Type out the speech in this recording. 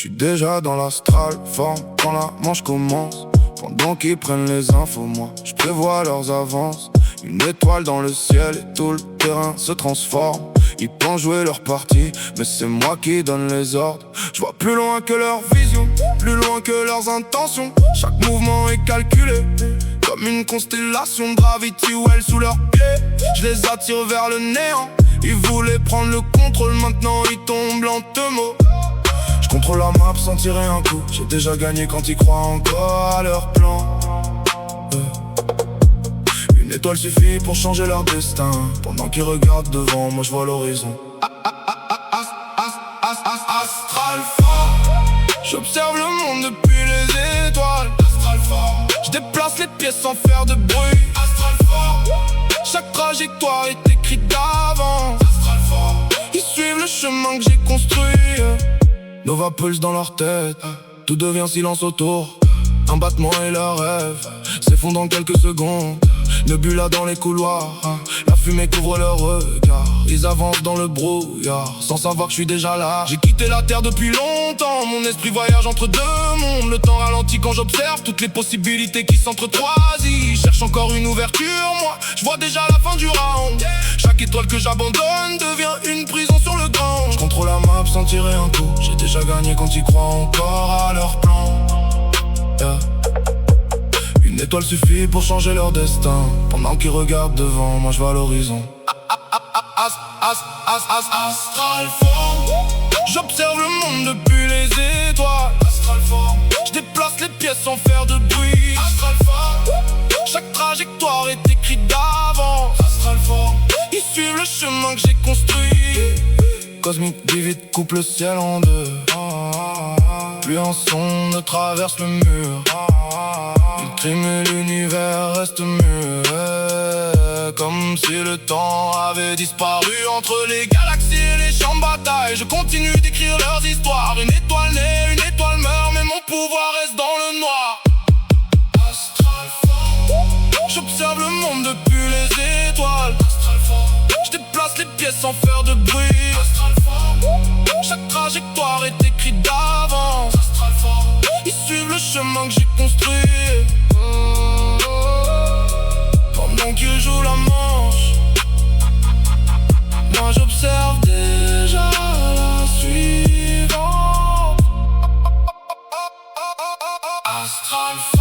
J'suis déjà dans l'astral, forme quand la manche commence. Pendant qu'ils prennent les infos, moi j'prévois leurs avances. Une étoile dans le ciel et tout le terrain se transforme. Ils pensent jouer leur partie, mais c'est moi qui donne les ordres. J'vois plus loin que leur vision, plus loin que leurs intentions. Chaque mouvement est calculé, comme une constellation de Gravity Well sous leurs pieds. Je les attire vers le néant. Ils voulaient prendre le contrôle, maintenant ils tombent lentement. Je contrôle la map sans tirer un coup. J'ai déjà gagné quand ils croient encore à leur plan. Une étoile suffit pour changer leur destin. Pendant qu'ils regardent devant, moi je vois l'horizon. Astral fort, j'observe le monde depuis les étoiles. Astral fort, je déplace les pièces sans faire de bruit. Astral fort, chaque trajectoire est écrite d'avance. Astral fort, ils suivent le chemin que j'ai construit. Nova pulse dans leur tête, tout devient silence autour. Un battement et leur rêve s'effondrent en quelques secondes. Nebula dans les couloirs, la fumée couvre leur regard. Ils avancent dans le brouillard, sans savoir que je suis déjà là. J'ai quitté la terre depuis longtemps, mon esprit voyage entre deux mondes. Le temps ralentit quand j'observe toutes les possibilités qui s'entrecroisent. Cherche encore une ouverture, moi, je vois déjà la fin du round. Chaque étoile que j'abandonne devient une prison sur le grand. Je contrôle la map sans tirer un coup. J'ai déjà gagné quand ils croient encore à leur plan. Une étoile suffit pour changer leur destin. Pendant qu'ils regardent devant, moi je vois l'horizon. Astral fort, j'observe le monde depuis les étoiles. Astral fort, je déplace les pièces sans faire de bruit. Astral fort, chaque trajectoire est écrite d'avance. Astral fort, ils suivent le chemin que j'ai construit. Cosmique divide coupe le ciel en deux. Plus un son ne traverse le mur. Il trime et l'univers reste muet. Comme si le temps avait disparu entre les galaxies et les champs de bataille. Je continue d'écrire leurs histoires. Une étoile naît, une étoile meurt, mais mon pouvoir reste dans le noir. Astral fort, j'observe le monde depuis les étoiles. Astral fort, je déplace les pièces sans faire de bruit. Astral fort, chaque trajectoire est écrite d'avance. Astral fort, ils suivent le chemin que j'ai construit. Pendant qu'ils jouent la manche, moi j'observe déjà la suivante. Astral fort.